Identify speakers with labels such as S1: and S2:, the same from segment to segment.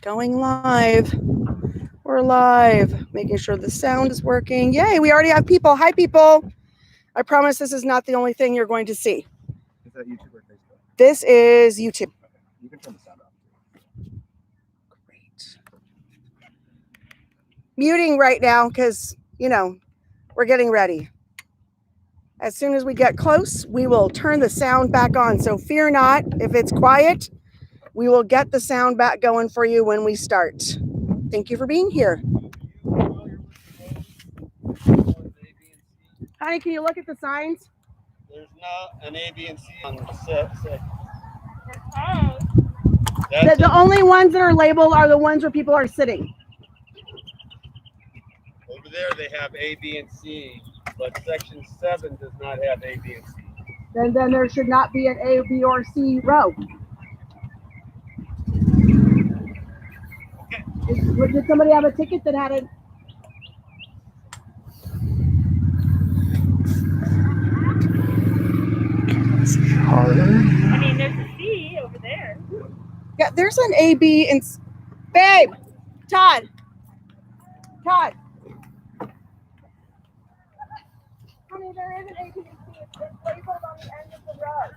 S1: Going live. We're live. Making sure the sound is working. Yay, we already have people. Hi, people. I promise this is not the only thing you're going to see.
S2: Is that YouTube or Facebook?
S1: This is YouTube.
S2: Okay. You can turn the sound off.
S1: Great. Muting right now because, we're getting ready. As soon as we get close, we will turn the sound back on. So fear not if it's quiet. We will get the sound back going for you when we start. Thank you for being here. Honey, can you look at the signs?
S3: There's not an A, B, and C on the set.
S1: The only ones that are labeled are the ones where people are sitting.
S3: Over there they have A, B, and C, but section 7 does not have A, B, and C.
S1: Then there should not be an A, B, or C row.
S3: Okay.
S1: Did somebody have a ticket that had it?
S4: I mean, there's a C over there.
S1: Yeah, there's an A, B, and babe, Todd. Honey, there is an A, B, and C. It's labeled on the end of the row.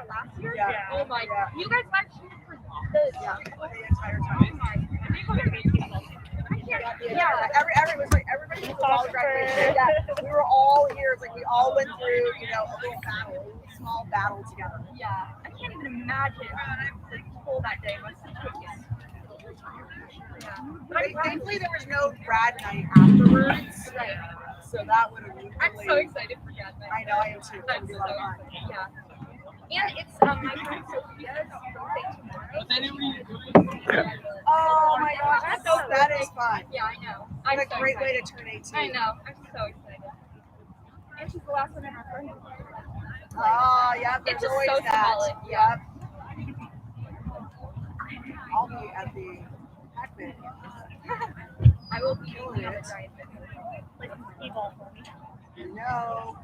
S4: there last year?
S1: Yeah.
S4: Oh my
S1: Yeah.
S4: god. You guys live streamed for the
S1: The entire time.
S4: Oh my. And they go to baseball.
S1: Everybody was all graduated. Yeah, we were all here. It's like we all went through, you know, a little battle, a small battle together.
S4: Yeah. I can't even imagine the toll that day must have taken. Yeah.
S1: Thankfully, there was no grad night afterwards,
S4: Right.
S1: so that would have been
S4: I'm so excited for grad night.
S1: I know, I am too.
S4: I'm
S1: It'll be a
S4: so
S1: lot of fun.
S4: excited. Yeah. And it's my friend Sophia's birthday tomorrow.
S1: Oh my gosh, that is fun.
S4: Yeah, I know.
S1: What a
S4: so
S1: great
S4: excited.
S1: way to turn 18.
S4: I know. I'm so excited. And she's the last one in our party.
S1: Oh, yeah, there's
S4: It's just
S1: always
S4: so
S1: that.
S4: symbolic. Yeah.
S1: I'll be at the Pac-Man.
S4: I will be
S1: Killing
S4: on the
S1: it.
S4: giant
S5: Like evil for me.
S1: No.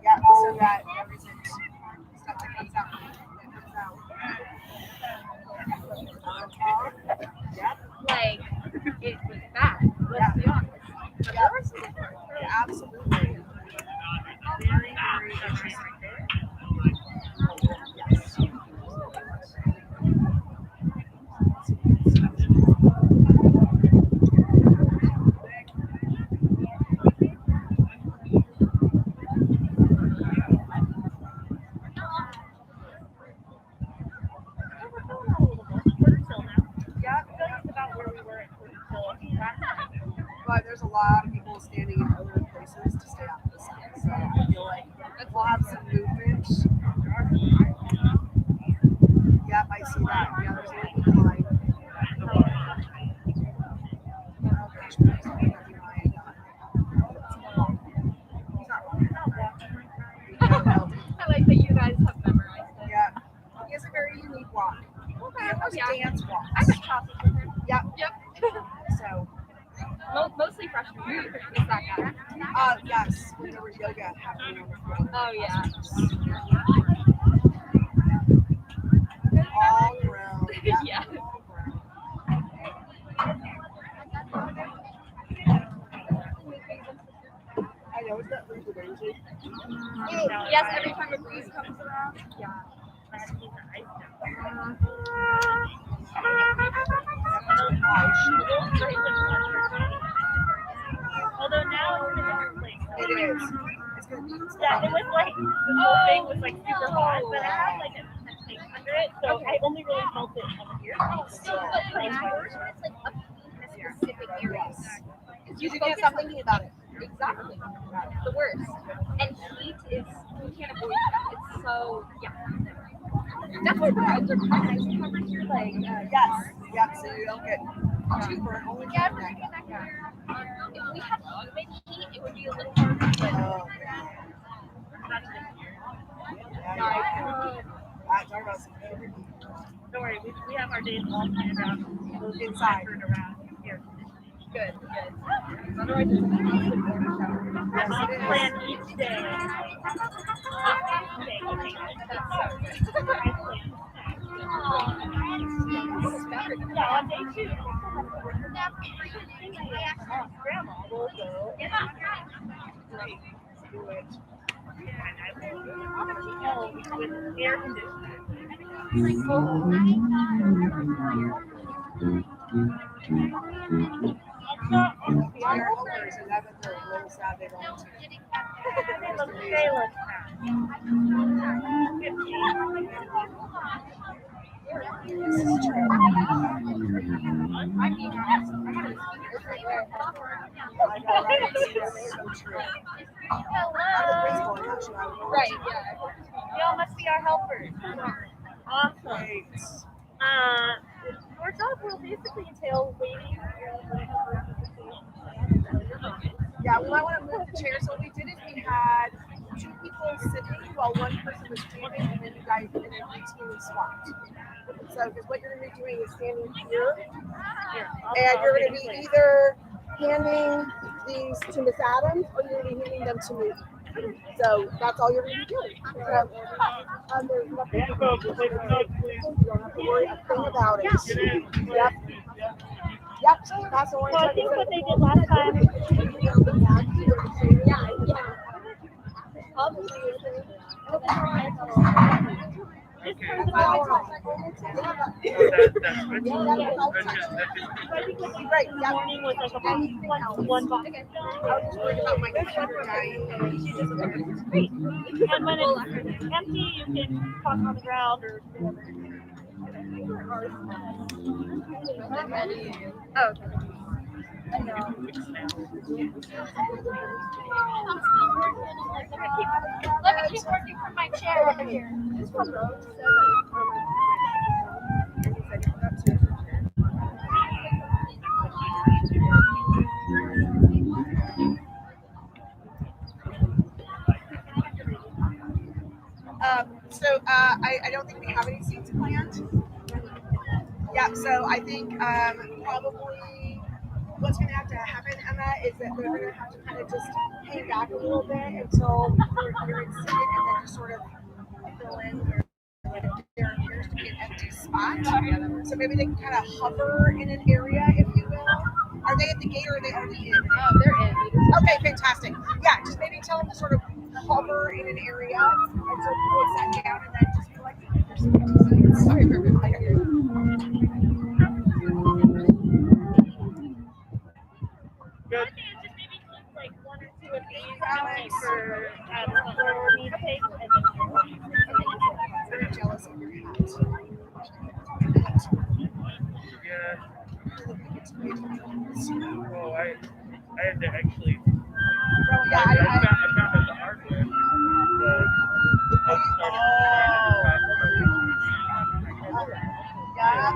S1: Yeah, so that everything stuff that comes out.
S4: Like, it was bad. Let's be honest. But
S1: Yeah.
S4: there was some different.
S1: Yeah, absolutely. Very, very interesting. Yes.
S5: Yeah, that's about where we were at Porterville last time.
S1: But there's a lot of people standing in other places to stay off the sun. So I feel like we'll have some movement. Yep, I see that. Yeah, there's a little line. Oh, gosh, there's a little line.
S4: I like that you guys have memorized it.
S1: Yeah. He has a very unique walk.
S4: Okay.
S1: He almost
S4: Yeah.
S1: dance walks.
S4: I went classes with him.
S1: Yep.
S4: Yep.
S1: So,
S4: Mostly freshman year. Is that guy?
S1: yes, when there was yoga happening on the floor.
S4: Oh, yeah.
S1: All grown. Yep.
S4: Yeah.
S1: All grown. I know, it's that breezy breezy.
S4: Yes, every time a breeze comes around. Yeah.
S5: Although now it's a different place.
S1: It is. It's going to be
S5: Yeah, it was like, the whole thing was like super hot, but I had like a tank under it, so I only really felt it up here.
S4: So, but like, first, it's like up in a specific area.
S1: You can't stop thinking about it.
S4: Exactly. The worst. And heat is, you can't avoid it. It's so, yeah. That's why roads are kind of nice covered here, like,
S1: Yes. Yep. So you don't get too burnt. Only
S4: yeah,
S1: get
S4: we're
S1: that.
S4: doing that here. If we had humid heat, it would be a little harder, but
S1: Oh,
S5: That's it.
S1: yeah.
S4: no,
S1: I talk about some humidity.
S5: Don't worry, we have our days all planned out. We'll get
S1: Inside.
S5: centered around here.
S4: good, good. Otherwise, it's a constant water shower.
S1: Yes,
S5: I'll
S1: it is.
S5: plan each day.
S4: That's so good. It's better than
S5: Yeah, on day 2. Grandma will go.
S1: Do it.
S5: With air conditioning.
S1: The iron helpers, and I bet they're a little sad they don't.
S5: They look
S1: This is true.
S4: I mean, yes,
S1: I know, right? It's so true. I was baseball coach, and I would
S4: right, yeah.
S5: Y'all must be our helpers. Awesome.
S1: Great.
S5: Our job will basically entail waiting.
S1: Yeah, we might want to move the chair. So what we did is we had 2 people sitting while one person was standing, and then you guys and then routinely swapped. So, because what you're going to be doing is standing here, and you're going to be either handing these to Miss Adams or you're going to be handing them to me. So that's all you're going to be doing. So, there's nothing you don't have to worry a thing about it. Yep. Yep. That's the one.
S5: So I think what they did last time.
S3: Okay.
S1: Right.
S5: The morning was like a one box.
S1: I was just worried about my computer dying.
S5: Great. And when it's empty, you can toss on the ground or whatever.
S4: Oh,
S5: I know.
S4: let me keep working from my chair over here.
S1: I don't think we have any seats planned. Yeah, so I think probably what's going to have to happen, Emma, is that they're going to have to kind of just hang back a little bit until you're in seated and then just sort of fill in where there appears to be an empty spot. So maybe they can kind of hover in an area, if you will. Are they at the gate or are they already in?
S4: Oh, they're in.
S1: Okay, fantastic. Yeah, just maybe tell them to sort of hover in an area until people have sat down and then just be like, sorry, perfect. I got you.
S3: Good.
S5: Like one or two of these for for me to take, and then
S1: Very jealous of your hat.
S3: Yeah. Oh, I had to actually.
S1: Yeah,
S3: I found the artwork.
S1: Yeah.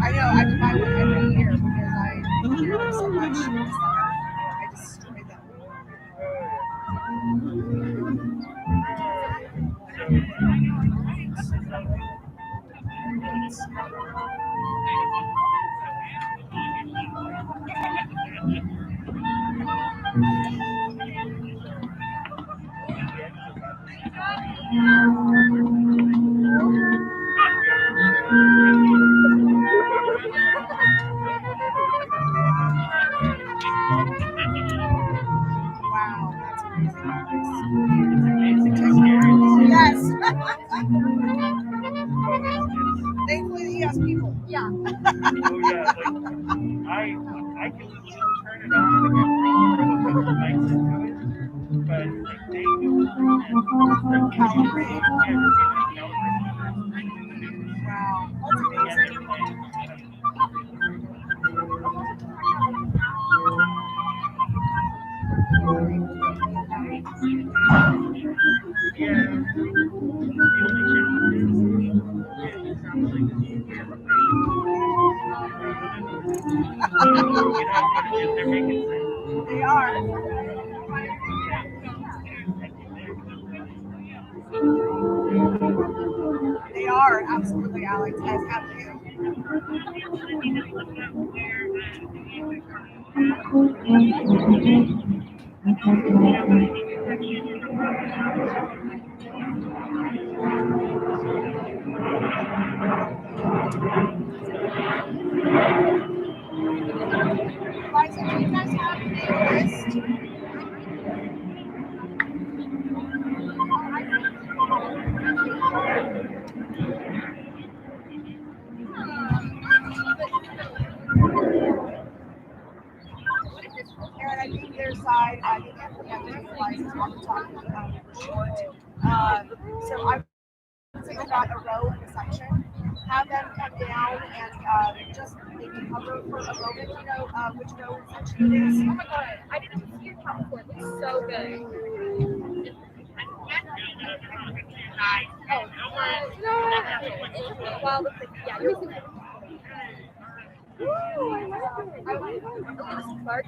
S1: I know, I do my one every year because I hear them so much in the summer. I just destroy them. Wow, that's amazing. Yes. Thankfully, he has people. Yeah.
S3: Oh yeah, I can turn it on and put lights into it, but like they do
S1: Calibrate.
S3: Yeah,
S1: Wow, that's amazing.
S3: They're making sense.
S1: They are. They are, absolutely, Alex, as have you. Liza, do you guys have a list? Aaron, I think their side, I think Anthony has to utilize is what we're talking about for short. So I would say about a row in a section. Have them come down and just maybe cover for a moment, you know, which row and section it is.
S4: Oh my god, I didn't see your top before. It looks so good. Oh, no. Well, yeah, you're Ooh, I like it. I like it. Mark's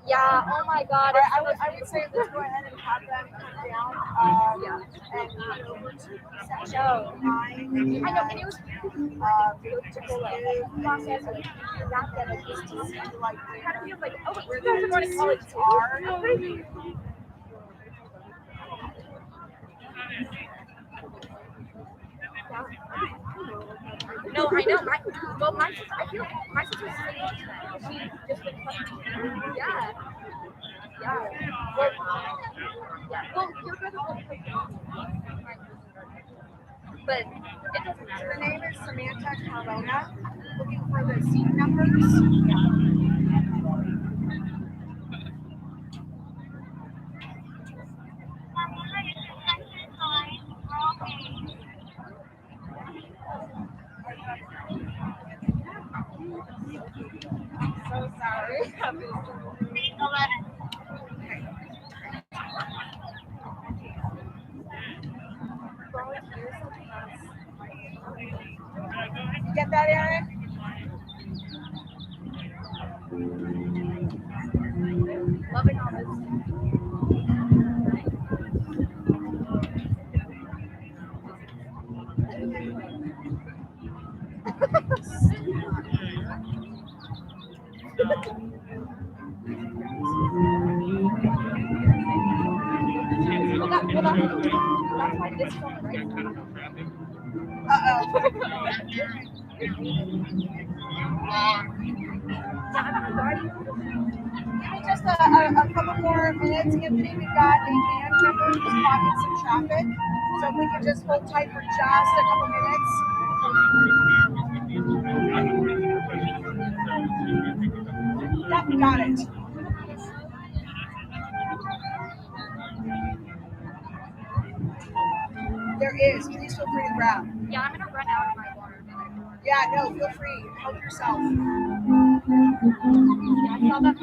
S4: yeah. Oh my God.
S1: I would say let's go ahead and have them come down and head over to section 9.
S4: I know, and it was
S1: process of not that I just to see like
S4: kind of feels like, oh, wait,
S1: where
S4: you guys are going to college too.
S1: are.
S4: Oh, crazy. No, I know. My sister, I feel like my sister's she just been yeah. Yeah. Well, your brother will play but it doesn't matter.
S1: Her name is Samantha Carmona. Looking for the seat numbers.
S4: So sorry.
S1: Get that, Aaron?
S4: Loving all this. That's why this one, right?
S1: Give me just a couple more minutes, Anthony. We've got a band member who's blocking some traffic. So if we could just hold tight for just a couple minutes. Yep, got it. There is. Please feel free to grab.
S4: Yeah, I'm gonna run out of my water.
S1: Yeah, no, feel free. Help yourself.
S4: Yeah, I saw that.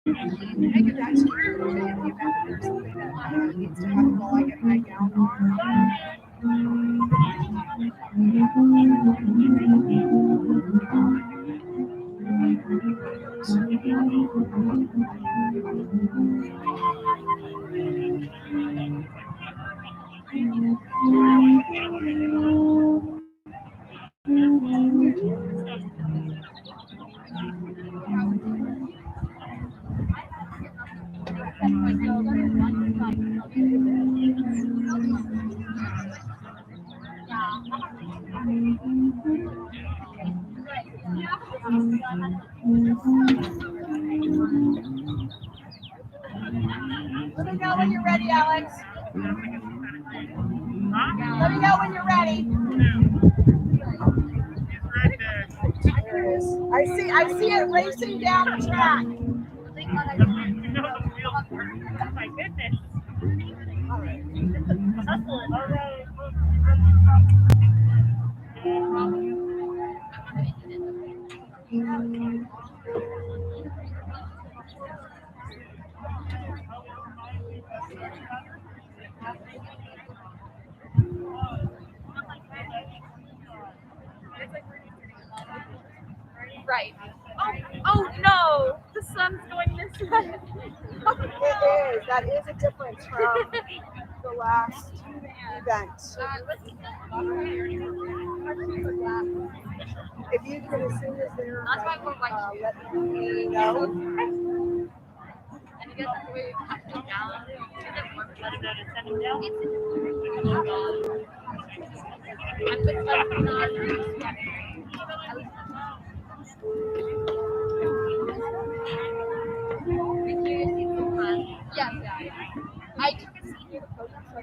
S1: I give that to you in the event that there's something that needs to happen while I get my gown on. Let me know when you're ready, Alex. Let me know when you're ready. There it is. I see it racing down the track.
S5: Oh my goodness.
S1: All right.
S5: Hustle it. All right.
S4: Right. Oh no! The sun's going this way.
S1: It is. That is a difference from the last event. If you could, as soon as they're ready, let me know.
S4: And you guys have to wait up to down.
S5: Let him know to send him down.
S4: I'm with yes, yeah. I took a seat near the program, so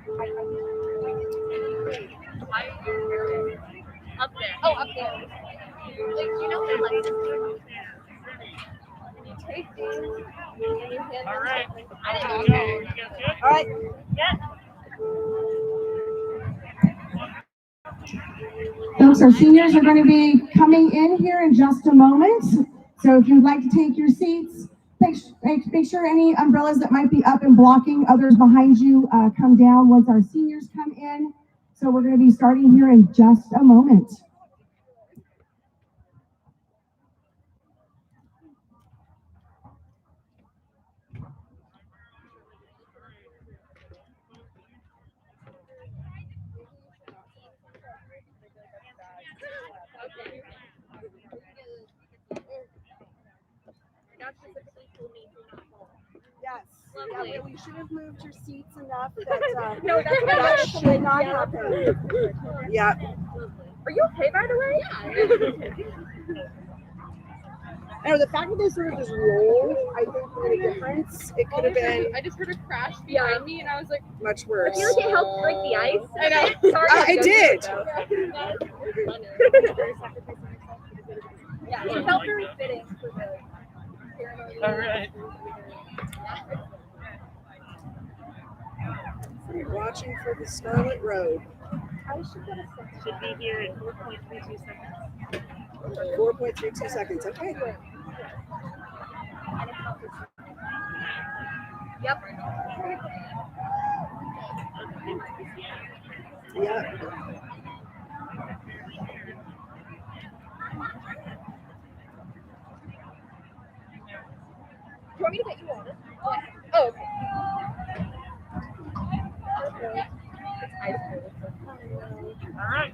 S4: why are you here? Up there. Oh, up there. Like, you know the license? You take these and you hand them.
S5: All right.
S4: I didn't know.
S5: Okay. You guys good?
S1: All right.
S5: Yeah.
S1: Folks, our seniors are going to be coming in here in just a moment. So if you'd like to take your seats,
S6: Make sure any umbrellas that might be up and blocking others behind you come down once our seniors come in. So we're going to be starting here in just a moment.
S1: Yes.
S4: Lovely.
S1: Yeah, we should have moved your seats enough that
S5: No, that's
S1: that should not happen. Yeah.
S5: Are you okay, by the way?
S1: I know the fact that they sort of just roll, I think made a difference. It could have been
S5: I just heard a crash behind me, and I was like,
S1: much worse.
S4: I feel like it helped break the ice.
S5: I know. Sorry.
S1: I did.
S5: Yeah, it felt very fitting for the ceremony.
S3: All right.
S1: We're watching for the Scarlet Road.
S3: Should be here in 4.32 seconds.
S1: 4.32 seconds. Okay.
S4: Yep.
S1: Yeah.
S5: Do you want me to get you water? Oh, okay.
S3: All right.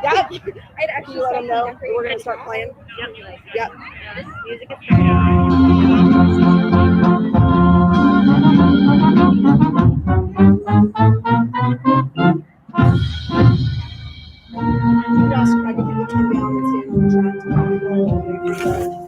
S1: Yeah.
S5: I'd
S1: Can
S5: actually
S1: you let them know
S5: decorate.
S1: we're going to start playing?
S3: Yep.
S1: Yep.
S3: Music is starting.
S1: You asked Craig if he would come down and stand on the track to rock and roll all the way for the seniors.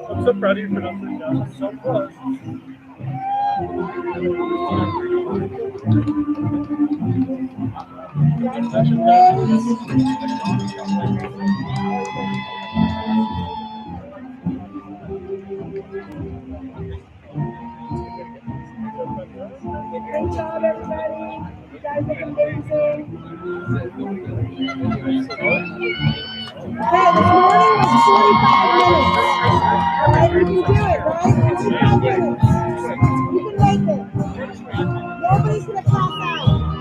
S3: I'm so proud of you for not sitting down. So close.
S6: Great job, everybody. You guys look amazing. Okay, this morning was 45 minutes. All right, you can do it, right? 45 minutes. You can make it. Nobody's going to pass out.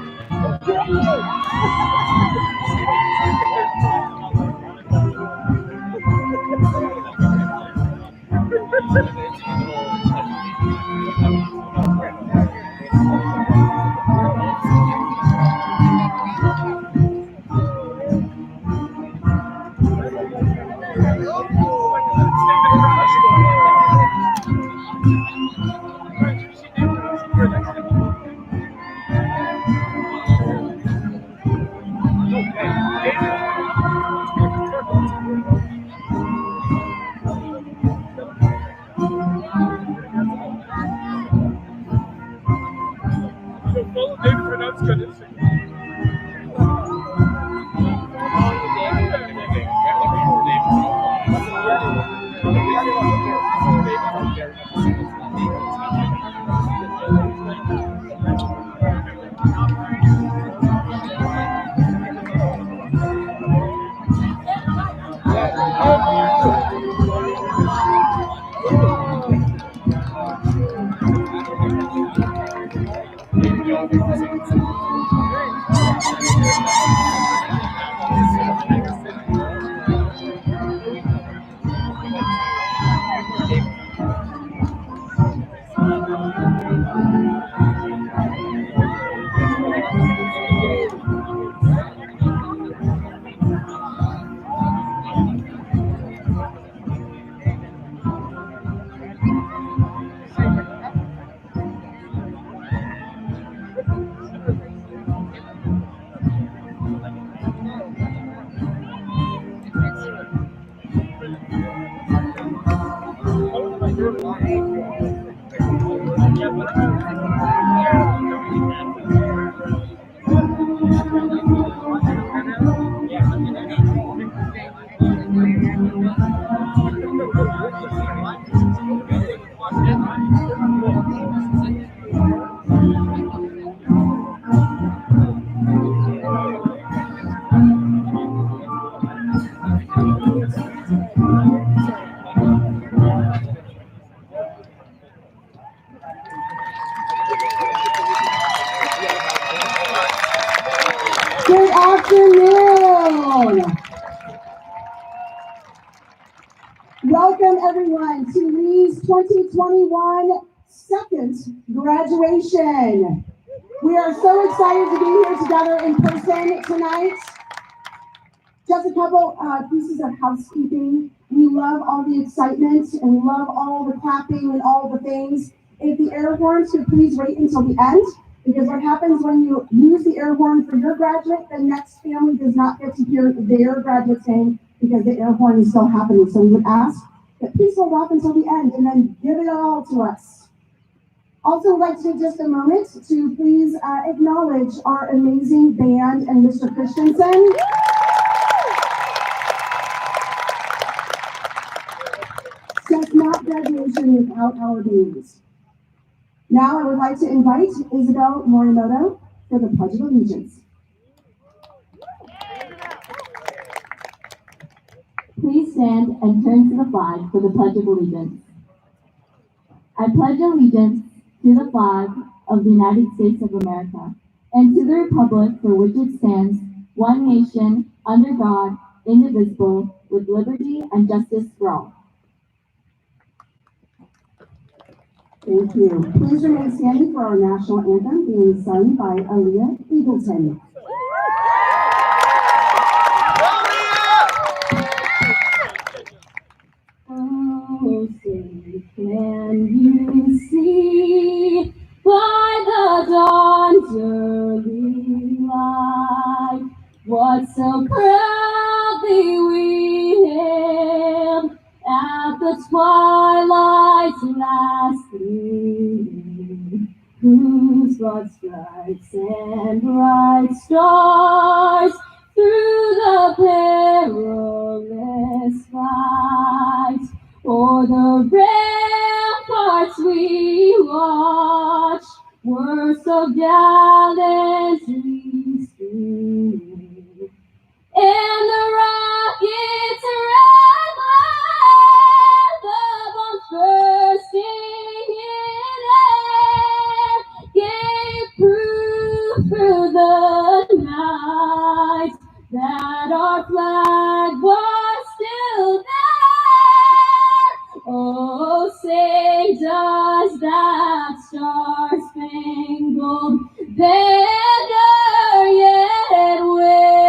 S6: Good afternoon. Welcome everyone to Lee's 2021 second graduation. We are so excited to be here together in person tonight. Just a couple pieces of housekeeping. We love all the excitement and we love all the clapping and all the things. If the air horns could please wait until the end, because what happens when you use the air horn for your graduate, the next family does not get to hear their graduate saying because the air horn is still happening. So we would ask that please hold off until the end and then give it all to us. Also, I'd like to take just a moment to please acknowledge our amazing band and Mr. Christensen. Just not graduation without our beings. Now I would like to invite Isabel Morimoto for the Pledge of Allegiance.
S7: Please stand and turn to the flag for the Pledge of Allegiance. I pledge allegiance to the flag of the United States of America and to the republic for which it stands, one nation, under God, indivisible, with liberty and justice for all.
S6: Thank you. Please remain standing for our national anthem being sung by Aaliyah Eagleton.
S7: Oh, say, can you see by the dawn's early light what so proudly we hailed at the twilight's last gleaming, whose broad stripes and bright stars through the perilous fight o'er the ramparts we watched were so gallantly streaming, and the rockets red high, the bombs bursting in air, gave proof through the night that our flag was still there. Oh, say does that star-spangled banner yet wave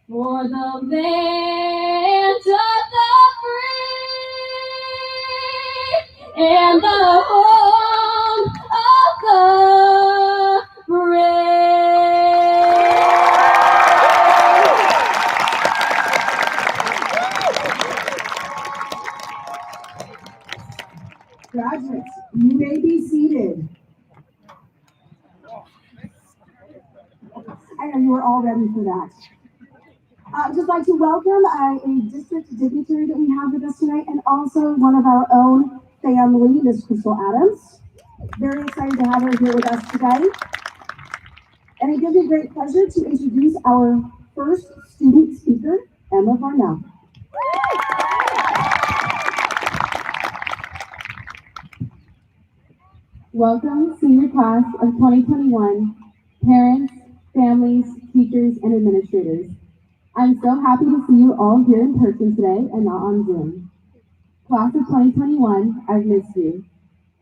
S7: for the land of the free and the home of the brave.
S6: Graduates, you may be seated. I know you were all ready for that. I'd just like to welcome a district dignitary that we have with us tonight, and also one of our own family, Miss Crystal Adams. Very excited to have her here with us today. And it gives me great pleasure to introduce our first student speaker, Emma Farnell.
S7: Welcome, senior class of 2021, parents, families, teachers, and administrators. I'm so happy to see you all here in person today and not on Zoom. Class of 2021, I've missed you.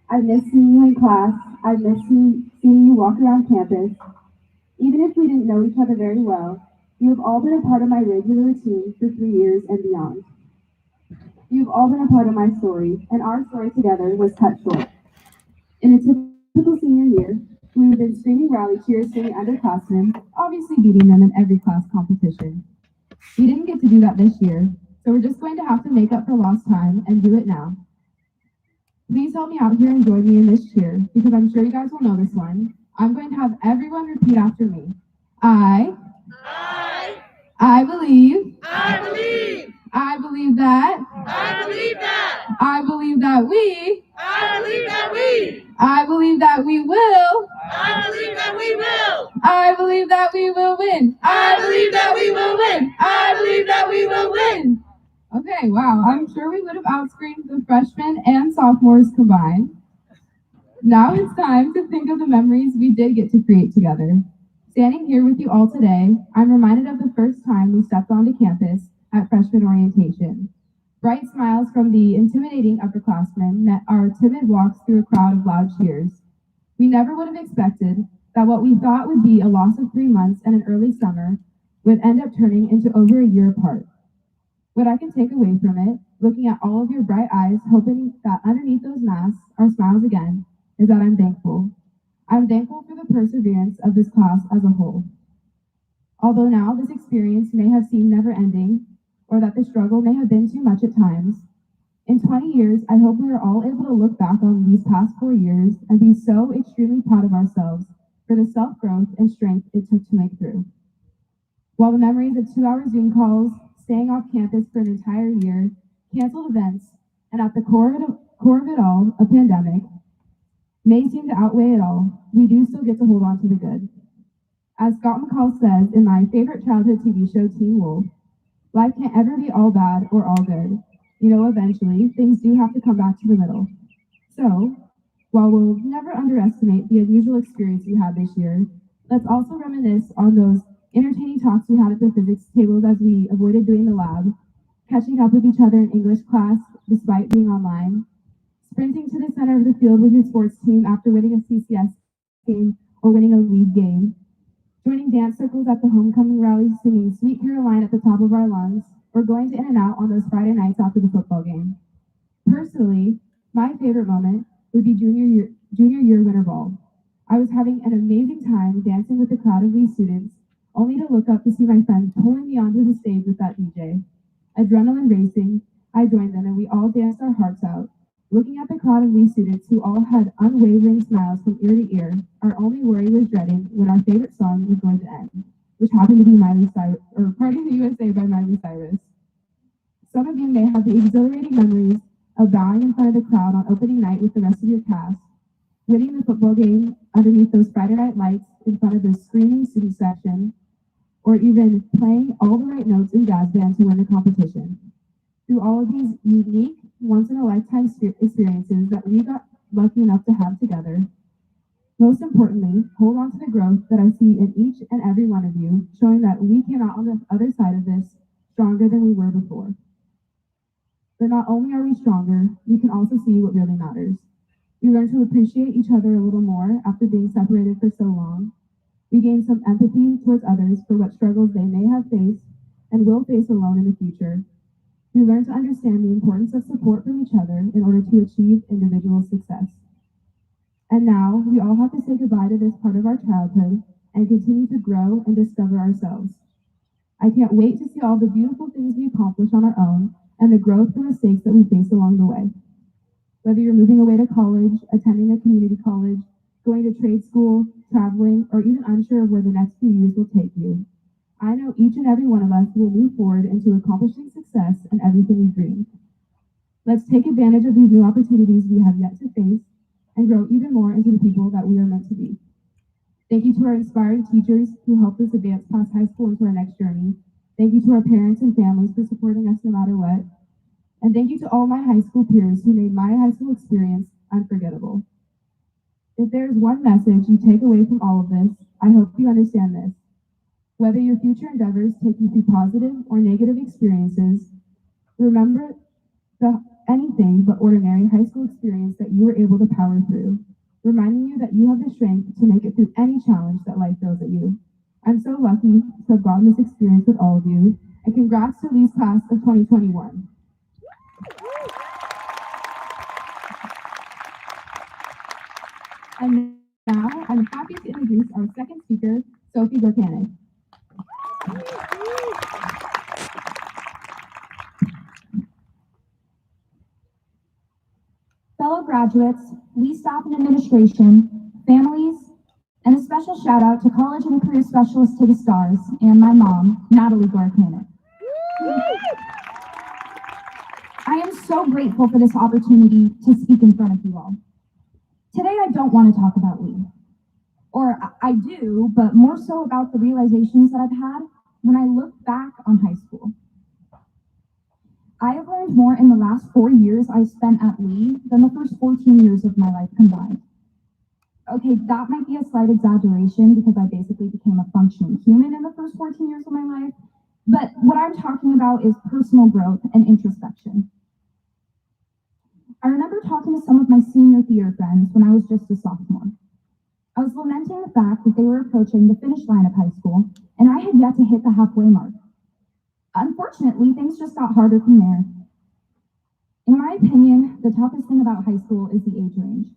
S7: I've missed seeing you in class. I've missed seeing you walk around campus. Even if we didn't know each other very well, you have all been a part of my regular routine for 3 years and beyond. You've all been a part of my story, and our story together was cut short. In a typical senior year, we would have been screaming rally cheers to the underclassmen, obviously beating them in every class competition. We didn't get to do that this year, so we're just going to have to make up for lost time and do it now. Please help me out here and join me in this cheer, because I'm sure you guys will know this one. I'm going to have everyone repeat after me. I believe. I believe that. I believe that. I believe that we. I believe that we. I believe that we will. I believe that we will. I believe that we will win. I believe that we will win. I believe that we will win. Okay, wow. I'm sure we would have outscreamed the freshmen and sophomores combined. Now it's time to think of the memories we did get to create together. Standing here with you all today, I'm reminded of the first time we stepped onto campus at freshman orientation. Bright smiles from the intimidating upperclassmen met our timid walks through a crowd of loud cheers. We never would have expected that what we thought would be a loss of 3 months and an early summer would end up turning into over a year apart. What I can take away from it, looking at all of your bright eyes, hoping that underneath those masks are smiles again, is that I'm thankful. I'm thankful for the perseverance of this class as a whole. Although now this experience may have seemed never-ending, or that the struggle may have been too much at times, in 20 years, I hope we are all able to look back on these past 4 years and be so extremely proud of ourselves for the self-growth and strength it took to make through. While the memories of 2-hour Zoom calls, staying off campus for an entire year, canceled events, and at the core of it all, a pandemic, may seem to outweigh it all, we do still get to hold on to the good. As Scott McCall says in my favorite childhood TV show, Teen Wolf, life can't ever be all bad or all good. You know, eventually, things do have to come back to the middle. So, while we'll never underestimate the unusual experience we had this year, Let's also reminisce on those entertaining talks we had at the physics tables as we avoided doing the lab, catching up with each other in English class despite being online, sprinting to the center of the field with your sports team after winning a CCS game or winning a league game, joining dance circles at the homecoming rallies singing Sweet Caroline at the top of our lungs, or going to In-N-Out on those Friday nights after the football game. Personally, my favorite moment would be junior year winter ball. I was having an amazing time dancing with a crowd of these students, only to look up to see my friends pulling me onto the stage with that DJ. Adrenaline racing, I joined them and we all danced our hearts out. Looking at the crowd of these students who all had unwavering smiles from ear to ear, our only worry was dreading when our favorite song was going to end, which happened to be Party in the USA by Miley Cyrus. Some of you may have the exhilarating memories of bowing in front of the crowd on opening night with the rest of your cast, winning the football game underneath those Friday night lights in front of the screaming student section, or even playing all the right notes in jazz band to win the competition. Through all of these unique, once-in-a-lifetime experiences that we got lucky enough to have together, most importantly, hold on to the growth that I see in each and every one of you, showing that we came out on the other side of this stronger than we were before. But not only are we stronger, we can also see what really matters. We learn to appreciate each other a little more after being separated for so long. We gain some empathy towards others for what struggles they may have faced and will face alone in the future. We learn to understand the importance of support from each other in order to achieve individual success. And now, we all have to say goodbye to this part of our childhood and continue to grow and discover ourselves. I can't wait to see all the beautiful things we accomplish on our own and the growth and mistakes that we face along the way. Whether you're moving away to college, attending a community college, going to trade school, traveling, or even unsure of where the next few years will take you, I know each and every one of us will move forward into accomplishing success and everything we dream. Let's take advantage of these new opportunities we have yet to face and grow even more into the people that we are meant to be. Thank you to our inspiring teachers who helped us advance past high school into our next journey. Thank you to our parents and families for supporting us no matter what. And thank you to all my high school peers who made my high school experience unforgettable. If there is one message you take away from all of this, I hope you understand this. Whether your future endeavors take you through positive or negative experiences, remember the anything but ordinary high school experience that you were able to power through, reminding you that you have the strength to make it through any challenge that life throws at you. I'm so lucky to have gotten this experience with all of you, and congrats to Lee's class of 2021. And now I'm happy to introduce our second speaker, Sophie Burton.
S8: Fellow graduates, Lee staff and administration, families, and a special shout out to college and career specialist to the stars and my mom, Natalie Gorkanek. I am so grateful for this opportunity to speak in front of you all. Today I don't want to talk about Lee. Or I do, but more so about the realizations that I've had when I look back on high school. I have learned more in the last 4 years I spent at Lee than the first 14 years of my life combined. Okay, that might be a slight exaggeration because I basically became a functioning human in the first 14 years of my life, but what I'm talking about is personal growth and introspection. I remember talking to some of my senior theater friends when I was just a sophomore. I was lamenting the fact that they were approaching the finish line of high school, and I had yet to hit the halfway mark. Unfortunately, things just got harder from there. In my opinion, the toughest thing about high school is the age range.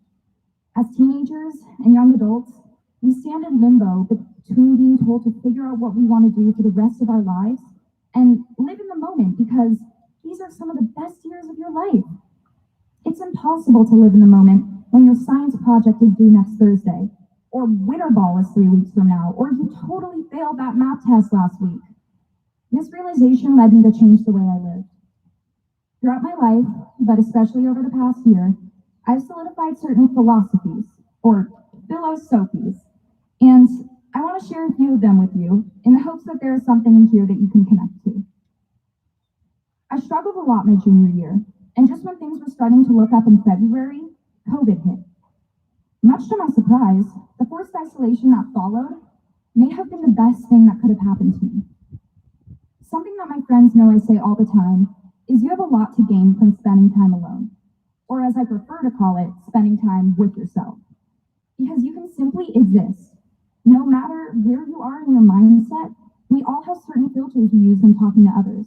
S8: As teenagers and young adults, we stand in limbo between being told to figure out what we want to do for the rest of our lives and live in the moment because these are some of the best years of your life. It's impossible to live in the moment when your science project is due next Thursday, or winter ball is 3 weeks from now, or you totally failed that math test last week. This realization led me to change the way I lived. Throughout my life, but especially over the past year, I've solidified certain philosophies, or philosophies, and I want to share a few of them with you in the hopes that there is something in here that you can connect to. I struggled a lot my junior year, and just when things were starting to look up in February, COVID hit. Much to my surprise, the forced isolation that followed may have been the best thing that could have happened to me. Something that my friends know I say all the time is you have a lot to gain from spending time alone, or as I prefer to call it, spending time with yourself. Because you can simply exist. No matter where you are in your mindset, we all have certain filters we use when talking to others.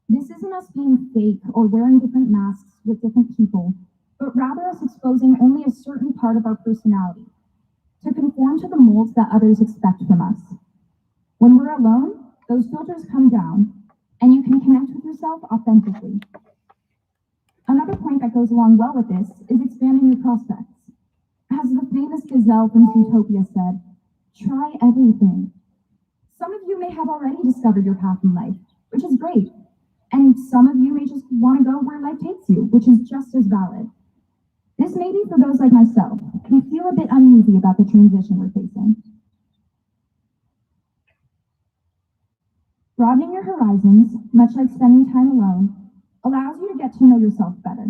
S8: This isn't us being fake or wearing different masks with different people, but rather us exposing only a certain part of our personality to conform to the molds that others expect from us. When we're alone, those filters come down, and you can connect with yourself authentically. Another point that goes along well with this is expanding your prospects. As the famous gazelle from Zootopia said, try everything. Some of you may have already discovered your path in life, which is great. And some of you may just want to go where life takes you, which is just as valid. This may be for those like myself who feel a bit uneasy about the transition we're facing. Broadening your horizons, much like spending time alone, allows you to get to know yourself better,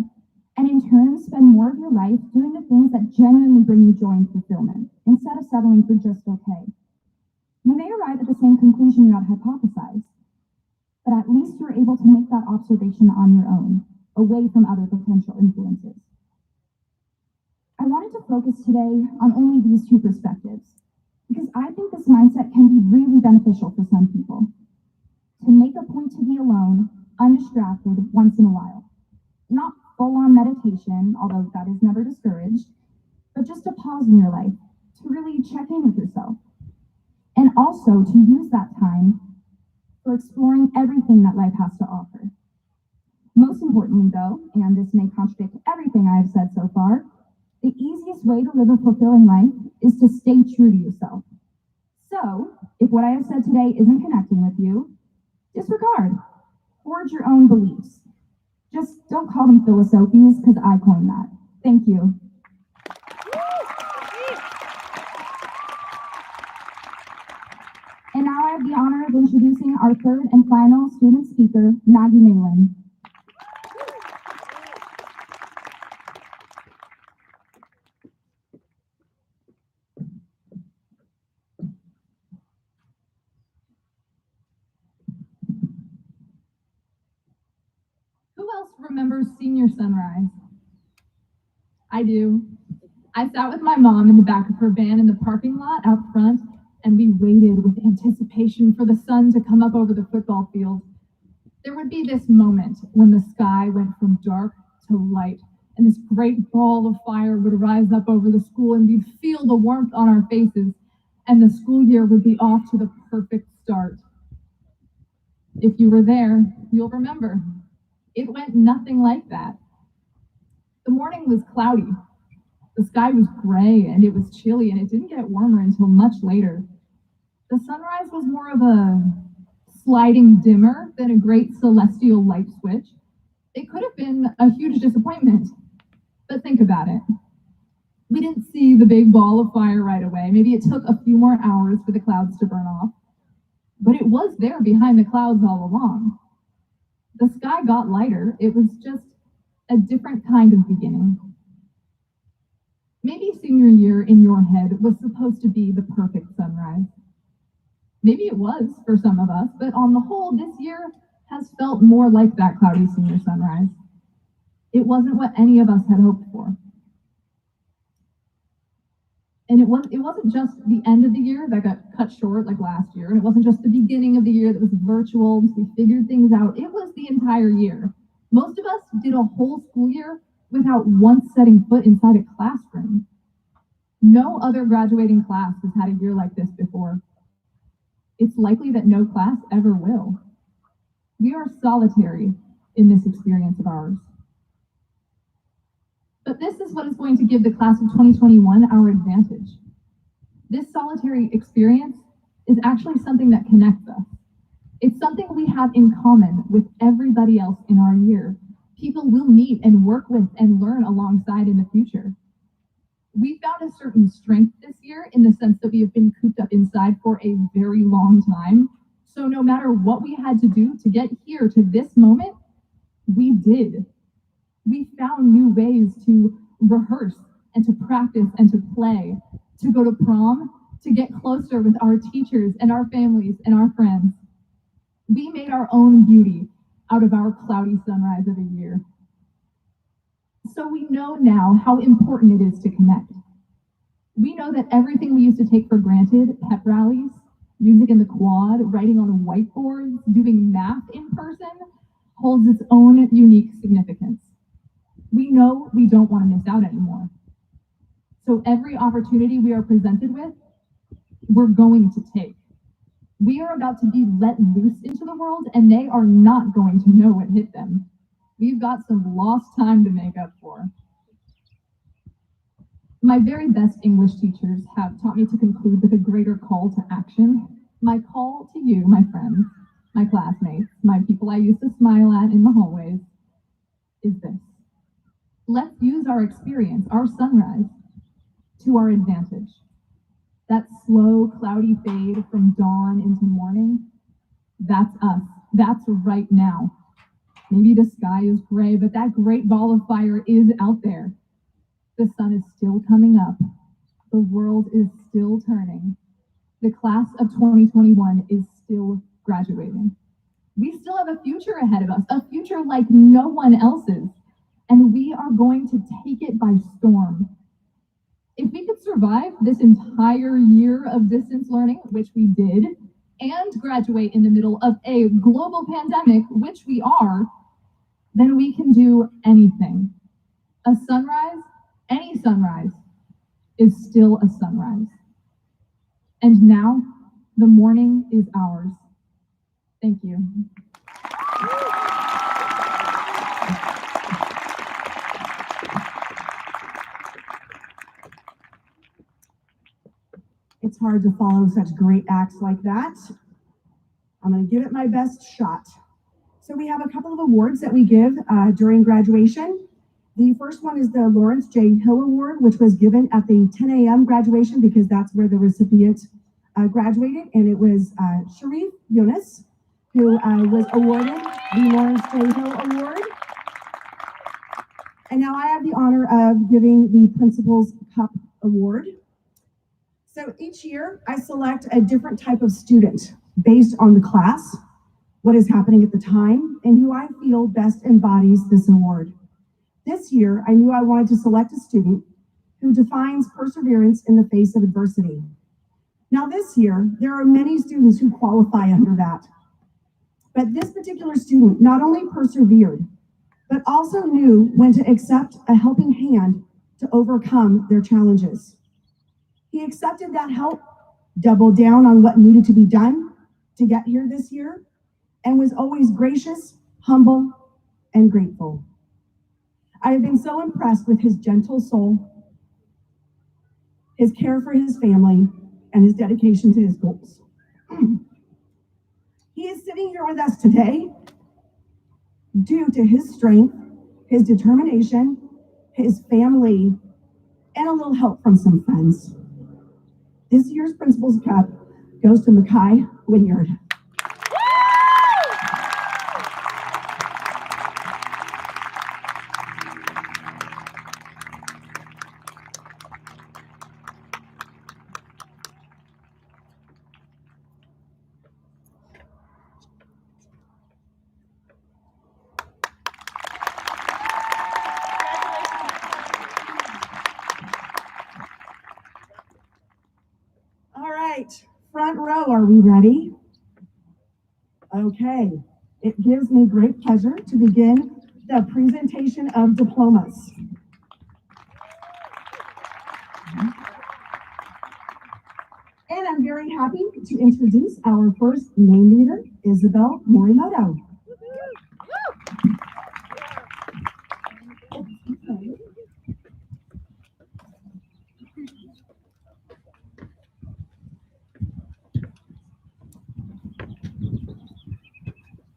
S8: and in turn spend more of your life doing the things that genuinely bring you joy and fulfillment, instead of settling for just okay. You may arrive at the same conclusion you had hypothesized, but at least you're able to make that observation on your own, away from other potential influences. I wanted to focus today on only these two perspectives, because I think this mindset can be really beneficial for some people. To make a point to be alone, undistracted once in a while. Not full-on meditation, although that is never discouraged, but just a pause in your life to really check in with yourself. And also to use that time for exploring everything that life has to offer. Most importantly though, and this may contradict everything I have said so far, the easiest way to live a fulfilling life is to stay true to yourself. So, if what I have said today isn't connecting with you, disregard. Forge your own beliefs. Just don't call them philosophies, because I coined that. Thank you. And now I have the honor of introducing our third and final student speaker, Maggie Malin.
S7: Who else remembers senior sunrise? I do. I sat with my mom in the back of her van in the parking lot out front, and we waited with anticipation for the sun to come up over the football field. There would be this moment when the sky went from dark to light, and this great ball of fire would rise up over the school, and we'd feel the warmth on our faces, and the school year would be off to the perfect start. If you were there, you'll remember. It went nothing like that. The morning was cloudy. The sky was gray and it was chilly, and it didn't get warmer until much later. The sunrise was more of a sliding dimmer than a great celestial light switch. It could have been a huge disappointment, but think about it. We didn't see the big ball of fire right away. Maybe it took a few more hours for the clouds to burn off, but it was there behind the clouds all along. The sky got lighter. It was just a different kind of beginning. Maybe senior year in your head was supposed to be the perfect sunrise. Maybe it was for some of us, but on the whole, this year has felt more like that cloudy senior sunrise. It wasn't what any of us had hoped for. And it wasn't just the end of the year that got cut short like last year, and it wasn't just the beginning of the year that was virtual, we figured things out. It was the entire year. Most of us did a whole school year without once setting foot inside a classroom. No other graduating class has had a year like this before. It's likely that no class ever will. We are solitary in this experience of ours. But this is what is going to give the class of 2021 our advantage. This solitary experience is actually something that connects us. It's something we have in common with everybody else in our year. People we'll meet and work with and learn alongside in the future. We found a certain strength this year in the sense that we have been cooped up inside for a very long time. So no matter what we had to do to get here to this moment, we did. We found new ways to rehearse and to practice and to play, to go to prom to get closer with our teachers and our families and our friends. We made our own beauty out of our cloudy sunrise of a year. So we know now how important it is to connect. We know that everything we used to take for granted, pep rallies, music in the quad, writing on whiteboards, doing math in person, holds its own unique significance. We know we don't want to miss out anymore. So every opportunity we are presented with, we're going to take. We are about to be let loose into the world, and they are not going to know what hit them. We've got some lost time to make up for. My very best English teachers have taught me to conclude with a greater call to action. My call to you, my friends, my classmates, my people I used to smile at in the hallways, is this. Let's use our experience, our sunrise, to our advantage. That slow, cloudy fade from dawn into morning, that's us. That's right now. Maybe the sky is gray, but that great ball of fire is out there. The sun is still coming up. The world is still turning. The class of 2021 is still graduating. We still have a future ahead of us, a future like no one else's, and we are going to take it by storm. If we could survive this entire year of distance learning, which we did, and graduate in the middle of a global pandemic, which we are, then we can do anything. A sunrise, any sunrise, is still a sunrise. And now, the morning is ours. Thank you.
S6: It's hard to follow such great acts like that. I'm going to give it my best shot. So we have a couple of awards that we give during graduation. The first one is the Lawrence J. Hill Award, which was given at the 10 a.m. graduation because that's where the recipient graduated, and it was Sharif Yunus who was awarded the Lawrence J. Hill Award. And now I have the honor of giving the Principal's Cup Award. So each year I select a different type of student based on the class, what is happening at the time, and who I feel best embodies this award. This year, I knew I wanted to select a student who defines perseverance in the face of adversity. Now this year, there are many students who qualify under that. But this particular student not only persevered, but also knew when to accept a helping hand to overcome their challenges. He accepted that help, doubled down on what needed to be done to get here this year, and was always gracious, humble, and grateful. I have been so impressed with his gentle soul, his care for his family, and his dedication to his goals. He is sitting here with us today due to his strength, his determination, his family, and a little help from some friends. This year's Principal's Cup goes to Mackay Wynyard. Front row, are we ready? Okay, it gives me great pleasure to begin the presentation of diplomas. And I'm very happy to introduce our first name reader, Isabel Morimoto.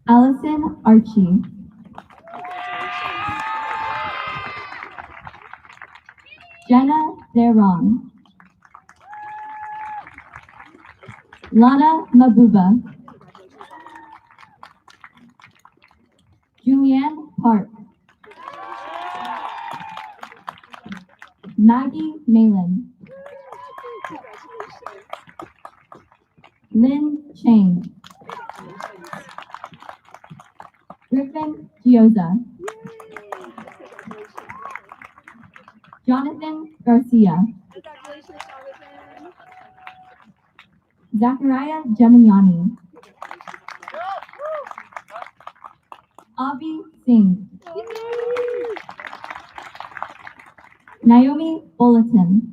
S8: Allison Archie. Jenna Theron. Lana Mabuba. Julianne Park. Maggie Malin. Lin Chang. Griffin Gioza. Jonathan Garcia. Zachariah Gemignani. Avi Singh. Naomi Bulletin.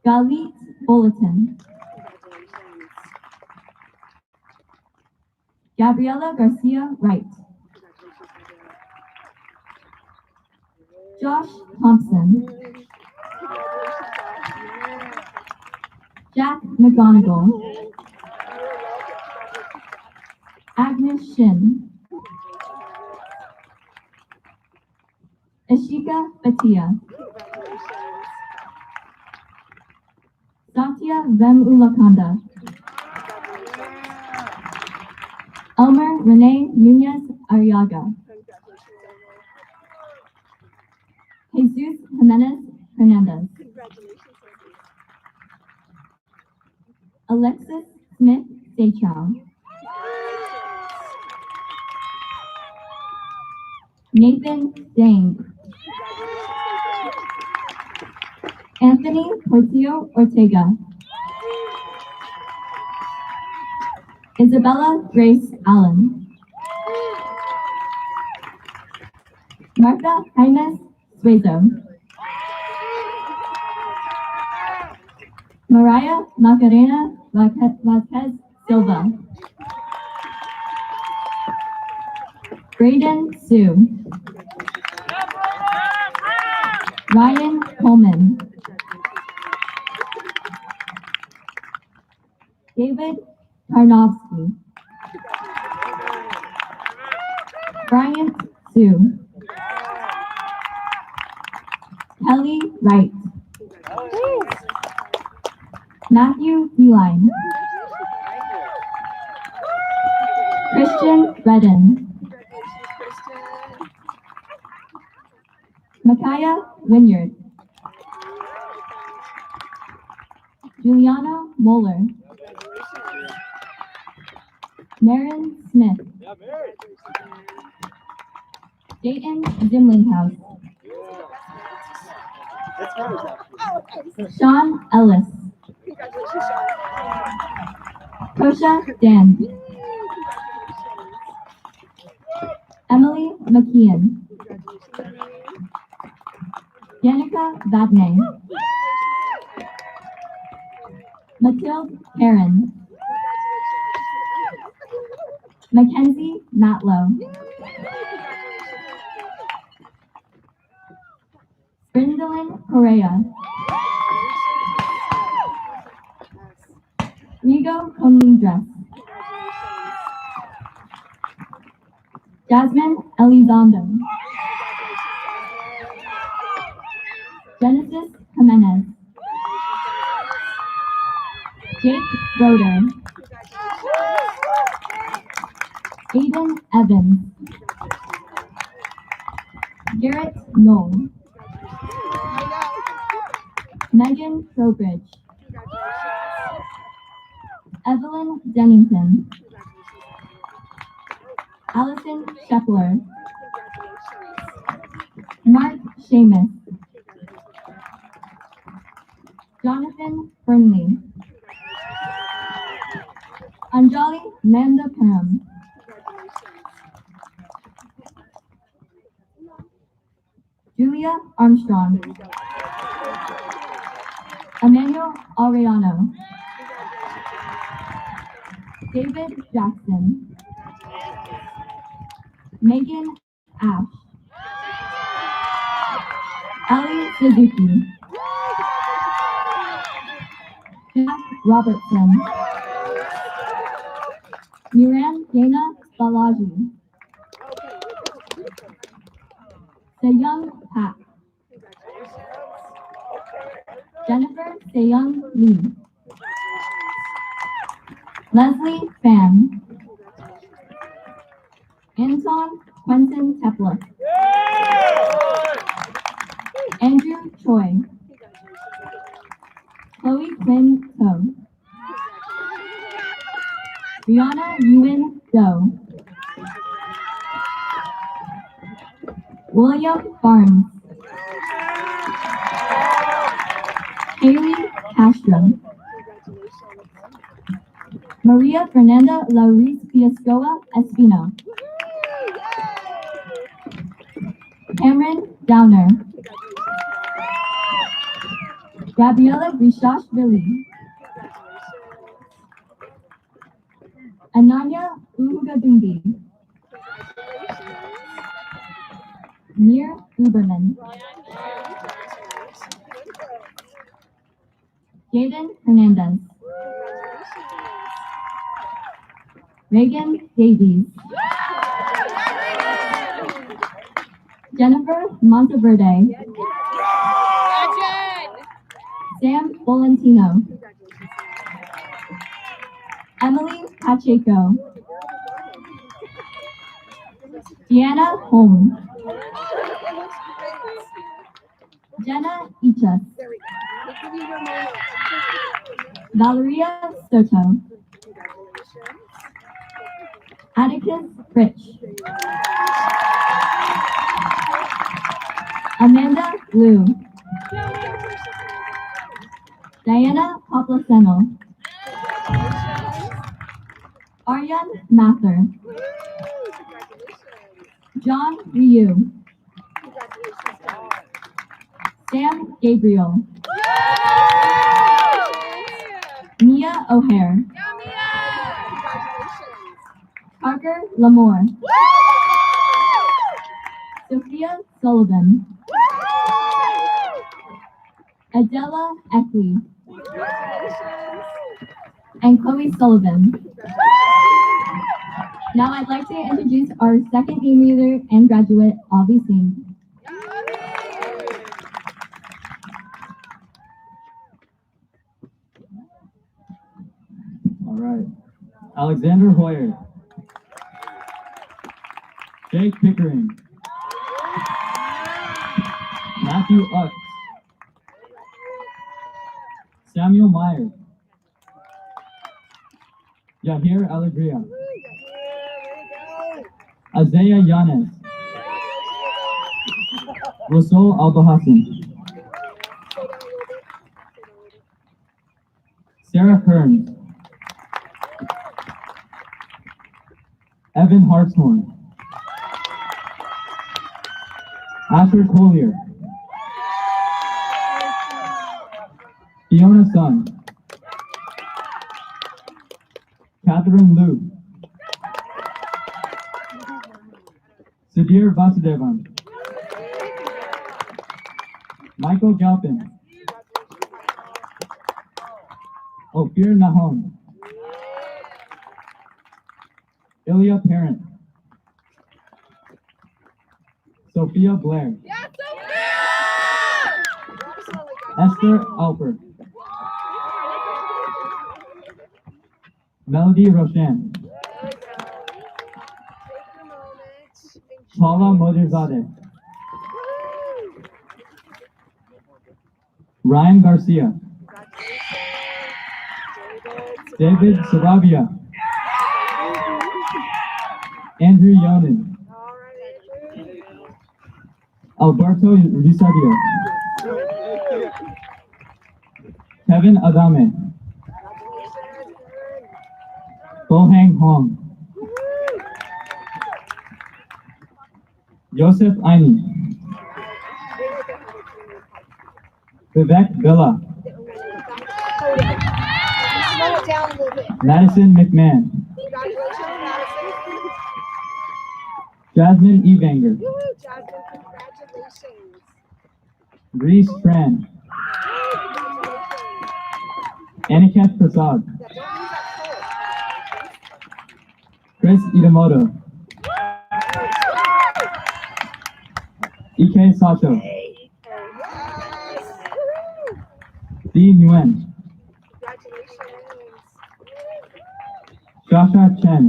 S8: Galit Bulletin. Gabriela Garcia Wright. Josh Thompson. Jack McGonigal. Agnes Shin. Ashika Batia. Satya Vemulakanda. Elmer Renee Nunez Arriaga. Jesus Jimenez Hernandez. Alexis Smith Seychow. Nathan Dang. Anthony Portillo Ortega. Isabella Grace Allen. Martha Jaimes Suezo. Mariah Macarena Vázquez Silva. Braden Sue. Ryan Coleman. David Karnowski. Bryant Sue. Kelly Wright. Matthew Beeline. Christian Redden. Micaiah Wynyard. Juliana Moeller. Marin Smith. Dayton Zimlinghouse. Sean Ellis. Tosha Dan. Emily McKeon. Danica Vadney. Mathilde Karen. Mackenzie Matlow. Brindalyn Correa. Rigo Conlindres. Jasmine Elizondo. Genesis Jimenez. Jake Broder. Aiden Evans. Garrett Knoll. Megan Trowbridge. Evelyn Dennington. Allison Shepler. Mark Seamus. Jonathan Burnley. Anjali Mandaparam. Julia Armstrong. Emmanuel Arellano. David Jackson. Megan Ash. Ali Suzuki. Jack Robertson. Miran Dana Balaji. Seyung Pak. Jennifer Seyung Lee. Leslie Pham. Anton Quentin Tepler. Andrew Choi. Chloe Quinn Toe. Brianna Ewan Doe. William Barnes. Haley Castro. Maria Fernanda Lauriz Piascoa Espino. Cameron Downer. Gabriela Brishashvili. Ananya Uhugadumbi. Mir Uberman. Jaden Hernandez. Reagan Davies. Jennifer Monteverde. Sam Volantino. Emily Pacheco. Deanna Holmes. Jenna Ichas. Valeria Soto. Atticus Rich. Amanda Liu. Diana Poplaceno. Aryan Mather. John Ryu. Sam Gabriel. Mia O'Hare. Parker Lamore. Sophia Sullivan. Adela Eckley. And Chloe Sullivan. Now I'd like to introduce our second game leader and graduate, Avi Singh.
S9: All right. Alexander Hoyer. Jake Pickering. Matthew Utz. Samuel Meyer. Yahir Alegria. Isaiah Yanez. Rasul Albahassan. Sarah Kearns. Evan Hartshorn. Asher Collier. Fiona Sun. Catherine Liu. Sudhir Vasudevan. Michael Galpin. Ophir Nahon. Ilya Parent. Sophia Blair. Esther Alpert. Melody Roshan. Paula Modirzadeh. Ryan Garcia. David Sarabia. Andrew Yonan. Alberto Risadio. Kevin Adame. Bohang Hong. Joseph Aini. Vivek Villa.
S5: Slow it down a little bit.
S9: Madison McMahon.
S5: Congratulations, Madison.
S9: Jasmine Evanger.
S5: Jasmine, congratulations.
S9: Reese Tran. Aniket Prasad. Chris Itamoto. Ike Sato. Dee Nguyen. Shasha Chen.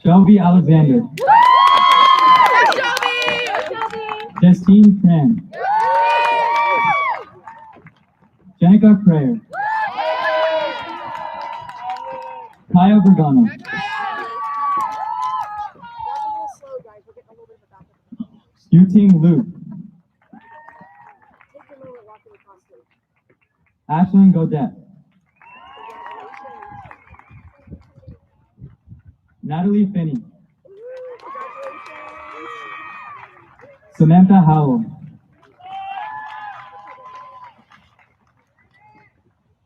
S9: Shelby Alexander. Justine Tran. Jenica Crayer. Kaya Bergano. Yuting Lu. Ashlyn Godet. Natalie Finney. Samantha Howell.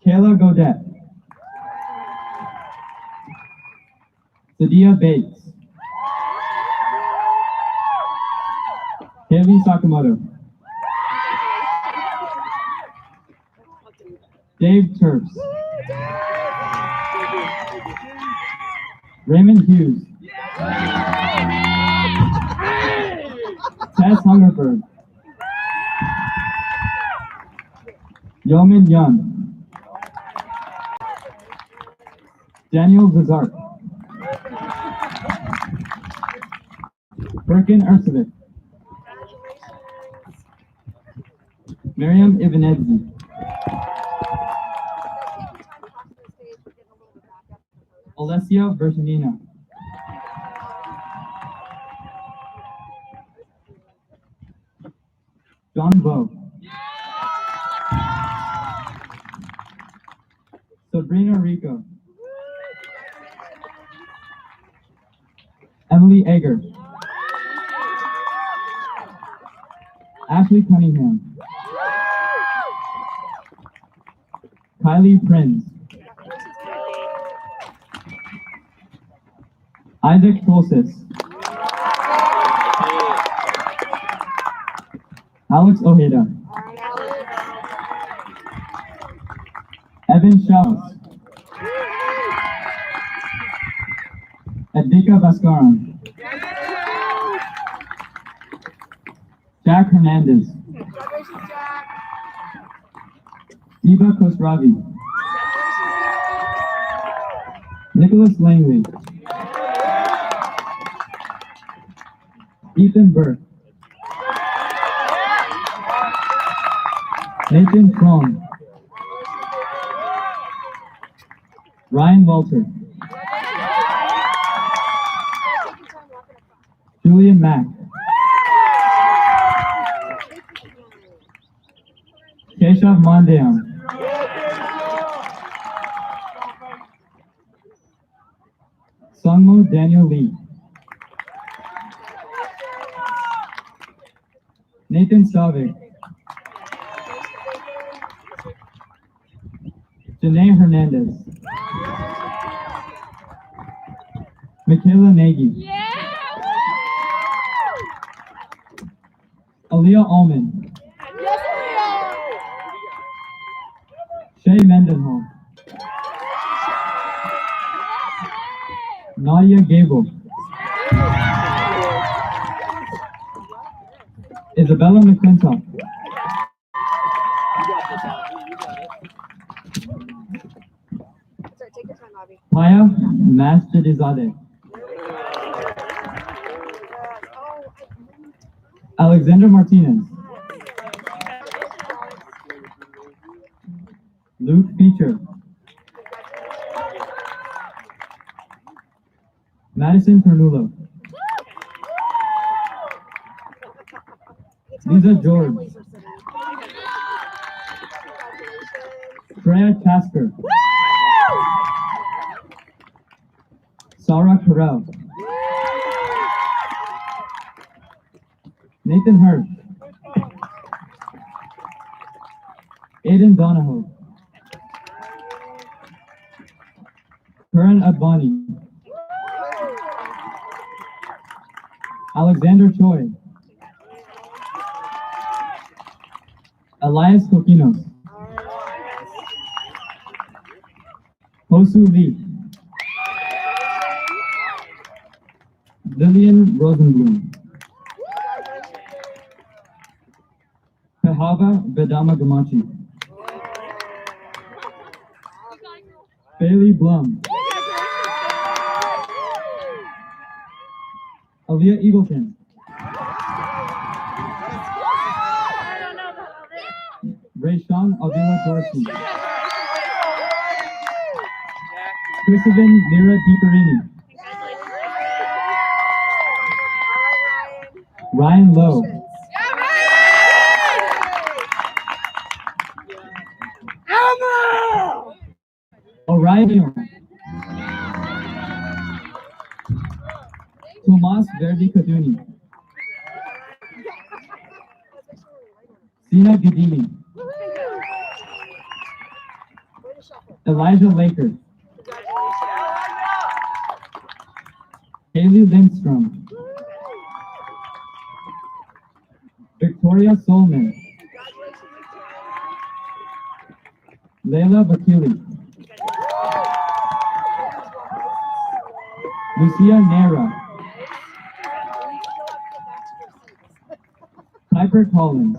S9: Kayla Godet. Sadia Bates. Haley Sakamoto. Dave Terps. Raymond Hughes. Tess Hungerford. Yeomin Young. Daniel Vizart. Birkin Ercevic. Miriam Ivanedzi. Alessia Bertonina. John Bowe. Sabrina Rico. Emily Egger. Ashley Cunningham. Kylie Prince. Isaac Tolsis. Alex Ojeda. Evan Schaus. Edvika Baskaran. Jack Hernandez. Eva Kosravi. Nicholas Langley. Ethan Burke. Nathan Cron. Ryan Walter. Julian Mack. Keshav Mandayan. Sungmo Daniel Lee. Nathan Stavik. Janae Hernandez. Michaela Nagy. Aaliyah Allman. Shay Mendenhall. Nadia Gable. Isabella McClintock. Maya Masjidizadeh. Alexandra Martinez. Luke Beecher. Madison Pernulo. Lisa George. Freya Casper. Sarah Carell. Nathan Hurst. Aiden Donahoe. Karan Advani. Alexander Choi. Elias Coquinos. Hosu Lee. Lillian Rosenblum. Pehava Vedama Gamachi. Bailey Blum. Aaliyah Eagleton. Rayshawn Avila Dorsey. Christopher Mira DiPerini. Ryan Lowe. Orion. Tomas Verdi Kaduni. Sina Gidimi. Elijah Laker. Haley Lindstrom. Victoria Solman. Leila Vakili. Lucia Nera. Piper Collins.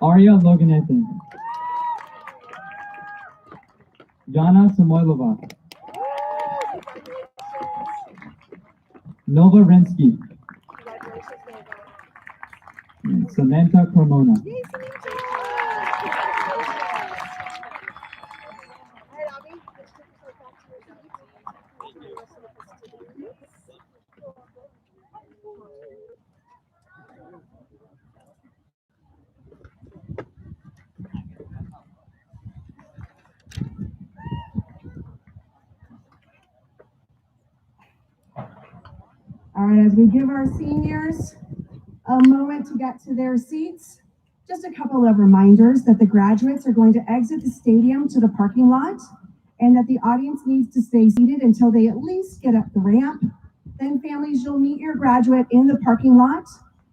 S9: Arya Loganethan. Jana Samoilova. Nova Rensky. And Samantha Cremona.
S6: All right, as we give our seniors a moment to get to their seats, just a couple of reminders that the graduates are going to exit the stadium to the parking lot and that the audience needs to stay seated until they at least get up the ramp. Then families, you'll meet your graduate in the parking lot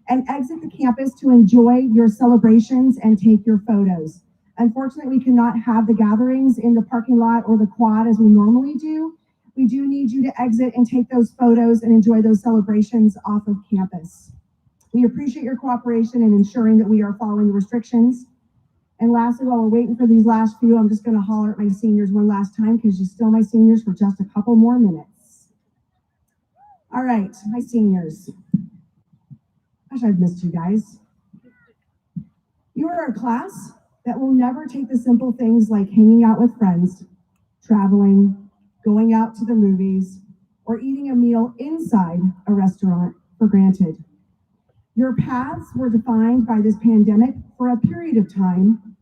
S6: and exit the campus to enjoy your celebrations and take your photos. Unfortunately, we cannot have the gatherings in the parking lot or the quad as we normally do. We do need you to exit and take those photos and enjoy those celebrations off of campus. We appreciate your cooperation in ensuring that we are following the restrictions. And lastly, while we're waiting for these last few, I'm just going to holler at my seniors one last time because you're still my seniors for just a couple more minutes. All right, my seniors. Gosh, I've missed you guys. You are a class that will never take the simple things like hanging out with friends, traveling, going out to the movies, or eating a meal inside a restaurant for granted. Your paths were defined by this pandemic for a period of time,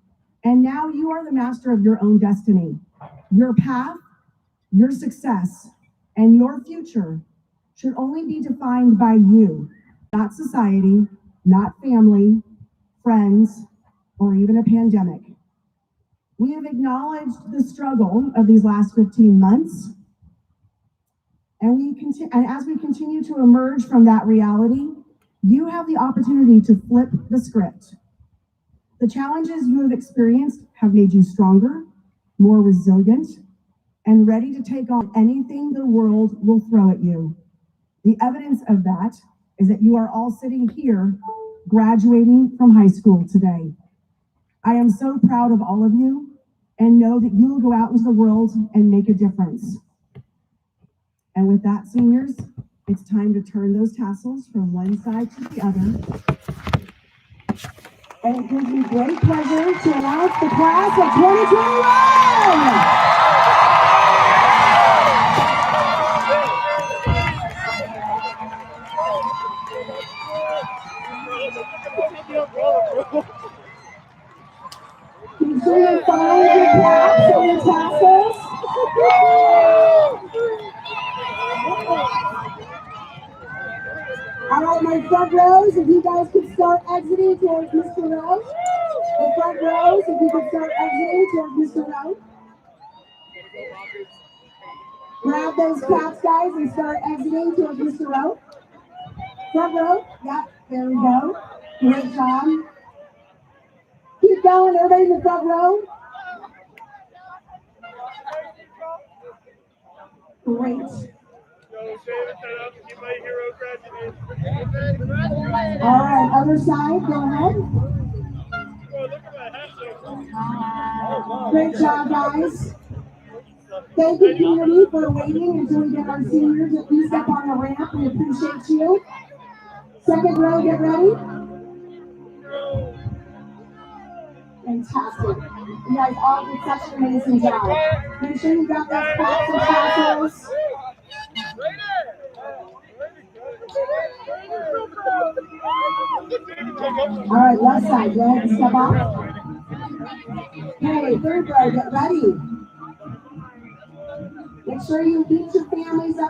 S6: and now you are the master of your own destiny. Your path, your success, and your future should only be defined by you, not society, not family, friends, or even a pandemic. We have acknowledged the struggle of these last 15 months, and as we continue to emerge from that reality, you have the opportunity to flip the script. The challenges you have experienced have made you stronger, more resilient, and ready to take on anything the world will throw at you. The evidence of that is that you are all sitting here graduating from high school today. I am so proud of all of you and know that you will go out into the world and make a difference. And with that, seniors, it's time to turn those tassels from one side to the other. And it gives me great pleasure to announce the class of 2021! Be sure to find your caps and your tassels. All right, my front rows, if you guys could start exiting towards Mr. Rowe. The front rows, if you could start exiting towards Mr. Rowe. Grab those caps, guys, and start exiting towards Mr. Rowe. Front row, yep, there we go. Great job. Keep going, everybody in the front row. Great. All right, other side, go ahead. Great job, guys. Thank you, community, for waiting until we get our seniors at least up on the ramp. We appreciate you. Second row, get ready. Fantastic. You guys all did such an amazing job. Make sure you got those caps and tassels. All right, left side, go ahead and step off. Okay, third row, get ready. Make sure you meet your families up.